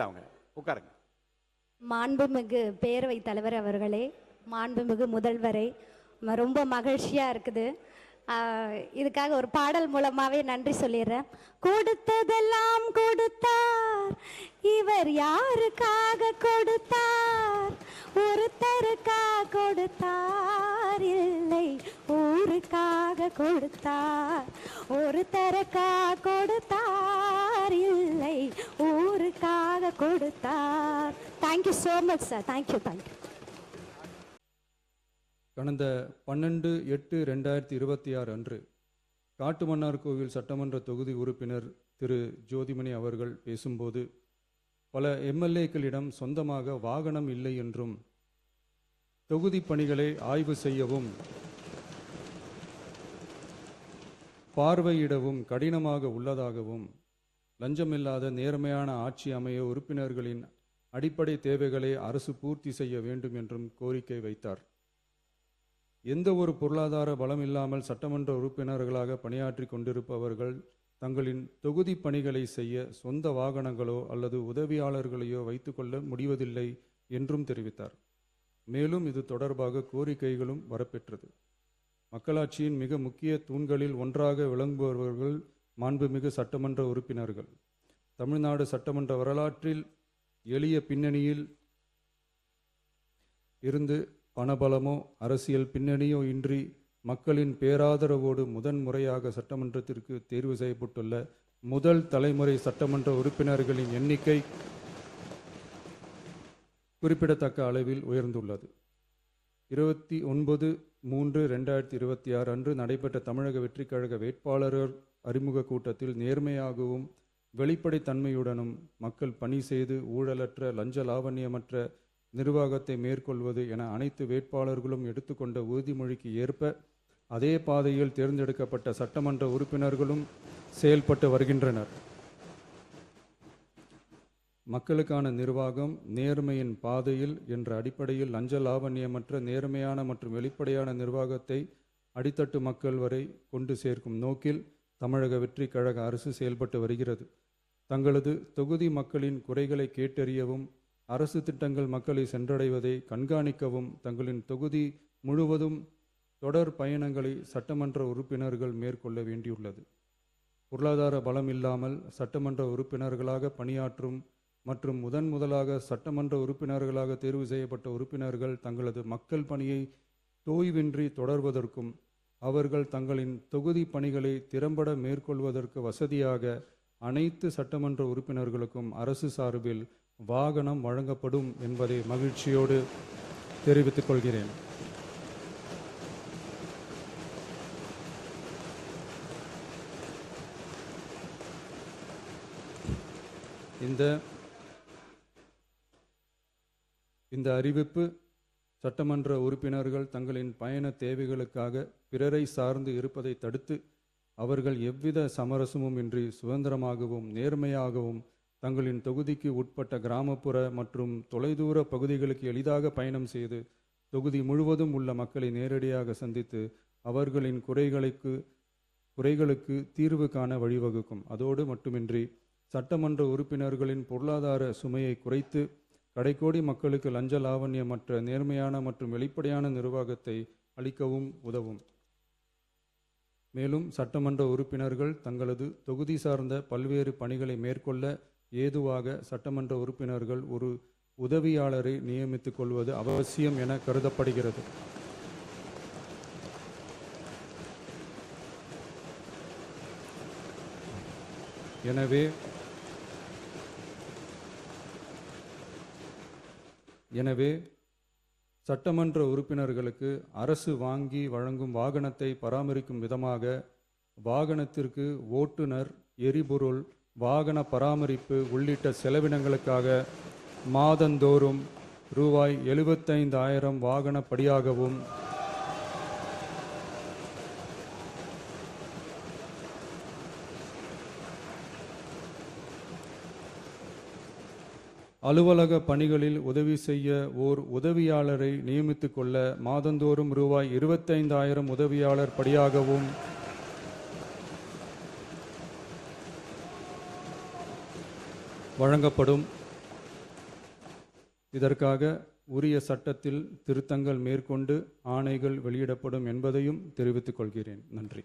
கூப்பிட்டேன். அவங்க உட்காருங்க. மாண்புமிகு பேரவைத் தலைவர் அவர்களே, மாண்புமிகு முதல்வரே, ரொம்ப மகிழ்ச்சியாக இருக்குது. இதுக்காக ஒரு பாடல் மூலமாகவே நன்றி சொல்லிடுறேன். கொடுத்ததெல்லாம் கொடுத்தார், இவர் யாருக்காக கொடுத்தார்? ஒருத்தருக்காக கொடுத்தார், இல்லை ஊருக்காக கொடுத்தார். ஒருத்தருக்காக கொடுத்தார், இல்லை ஊருக்காக கொடுத்தார். Thank you so much sir. Thank you. கடந்த 12/8/2026 அன்று காட்டுமன்னார்கோவில் சட்டமன்ற தொகுதி உறுப்பினர் திரு ஜோதிமணி அவர்கள் பேசும்போது பல எம்எல்ஏக்களிடம் சொந்தமாக வாகனம் இல்லை என்றும் தொகுதி பணிகளை ஆய்வு செய்யவும் பார்வையிடவும் கடினமாக உள்ளதாகவும் லஞ்சமில்லாத நேர்மையான ஆட்சி அமைய உறுப்பினர்களின் அடிப்படை தேவைகளை அரசு பூர்த்தி செய்ய வேண்டும் என்றும் கோரிக்கை வைத்தார். எந்த ஒரு பொருளாதார பலம் இல்லாமல் சட்டமன்ற உறுப்பினர்களாக பணியாற்றி கொண்டிருப்பவர்கள் தங்களின் தொகுதி பணிகளை செய்ய சொந்த வாகனங்களோ அல்லது உதவியாளர்களையோ வைத்துக்கொள்ள முடிவதில்லை என்றும் தெரிவித்தார். மேலும் இது தொடர்பாக கோரிக்கைகளும் வரப்பெற்றது. மக்களாட்சியின் மிக முக்கிய தூண்களில் ஒன்றாக விளங்குபவர்கள் மாண்புமிகு சட்டமன்ற உறுப்பினர்கள். தமிழ்நாடு சட்டமன்ற வரலாற்றில் எளிய பின்னணியில் இருந்து பணபலமோ அரசியல் பின்னணியோ இன்றி மக்களின் பேராதரவோடு முதன்முறையாக சட்டமன்றத்திற்கு தேர்வு செய்யப்பட்டுள்ள முதல் தலைமுறை சட்டமன்ற உறுப்பினர்களின் எண்ணிக்கை குறிப்பிடத்தக்க அளவில் உயர்ந்துள்ளது. 29/3/2026 அன்று நடைபெற்ற தமிழக வெற்றிக் கழக வேட்பாளர் அறிமுக கூட்டத்தில் நேர்மையாகவும் வெளிப்படைத்தன்மையுடனும் மக்கள் பணி செய்து ஊழலற்ற லஞ்ச லாவண்யமற்ற நிர்வாகத்தை மேற்கொள்வது என அனைத்து வேட்பாளர்களும் எடுத்துக்கொண்ட உறுதிமொழிக்கு ஏற்ப அதே பாதையில் தேர்ந்தெடுக்கப்பட்ட சட்டமன்ற உறுப்பினர்களும் செயல்பட்டு வருகின்றனர். மக்களுக்கான நிர்வாகம் நேர்மையின் பாதையில் என்ற அடிப்படையில் லஞ்ச லாவண்யமற்ற நேர்மையான மற்றும் வெளிப்படையான நிர்வாகத்தை அடித்தட்டு மக்கள் வரை கொண்டு சேர்க்கும் நோக்கில் தமிழக வெற்றி கழக அரசு செயல்பட்டு வருகிறது. தங்களது தொகுதி மக்களின் குறைகளை கேட்டறியவும் அரசு திட்டங்கள் மக்களை சென்றடைவதை கண்காணிக்கவும் தங்களின் தொகுதி முழுவதும் தொடர் பயணங்களை சட்டமன்ற உறுப்பினர்கள் மேற்கொள்ள வேண்டியுள்ளது. பொருளாதார பலம் இல்லாமல் சட்டமன்ற உறுப்பினர்களாக பணியாற்றும் மற்றும் முதலாக சட்டமன்ற உறுப்பினர்களாக தேர்வு செய்யப்பட்ட உறுப்பினர்கள் தங்களது மக்கள் பணியை தோய்வின்றி தொடர்வதற்கும் அவர்கள் தங்களின் தொகுதி பணிகளை திறம்பட மேற்கொள்வதற்கு வசதியாக அனைத்து சட்டமன்ற உறுப்பினர்களுக்கும் அரசு சார்பில் வாகனம் வழங்கப்படும் என்பதை மகிழ்ச்சியோடு தெரிவித்துக் கொள்கிறேன். இந்த அறிவிப்பு சட்டமன்ற உறுப்பினர்கள் தங்களின் பயண தேவைகளுக்காக பிறரை சார்ந்து இருப்பதை தடுத்து அவர்கள் எவ்வித சமரசமும் இன்றி சுதந்திரமாகவும் நேர்மையாகவும் தங்களின் தொகுதிக்கு உட்பட்ட கிராமப்புற மற்றும் தொலைதூர பகுதிகளுக்கு எளிதாக பயணம் செய்து தொகுதி முழுவதும் உள்ள மக்களை நேரடியாக சந்தித்து அவர்களின் குறைகளுக்கு தீர்வு காண வழிவகுக்கும். அதோடு மட்டுமின்றி சட்டமன்ற உறுப்பினர்களின் பொருளாதார சுமையை குறைத்து கடைக்கோடி மக்களுக்கு லஞ்ச லாவண்யமற்ற நேர்மையான மற்றும் வெளிப்படையான நிர்வாகத்தை அளிக்கவும் உதவும். மேலும் சட்டமன்ற உறுப்பினர்கள் தங்களது தொகுதி சார்ந்த பல்வேறு பணிகளை மேற்கொள்ள ஏதுவாக சட்டமன்ற உறுப்பினர்கள் ஒரு உதவியாளரை நியமித்துக் கொள்வது அவசியம் என கருதப்படுகிறது. எனவே சட்டமன்ற உறுப்பினர்களுக்கு அரசு வாங்கி வழங்கும் வாகனத்தை பராமரிக்கும் விதமாக வாகனத்திற்கு ஓட்டுநர், எரிபொருள், வாகன பராமரிப்பு உள்ளிட்ட செலவினங்களுக்காக மாதந்தோறும் ரூபாய் 75,000 வாகன படியாகவும் அலுவலக பணிகளில் உதவி செய்ய ஓர் உதவியாளரை நியமித்துக் கொள்ள மாதந்தோறும் ரூபாய் 25,000 உதவியாளர் படியாகவும் வழங்கப்படும். இதற்காக உரிய சட்டத்தில் திருத்தங்கள் மேற்கொண்டு ஆணைகள் வெளியிடப்படும் என்பதையும் தெரிவித்துக் கொள்கிறேன். நன்றி.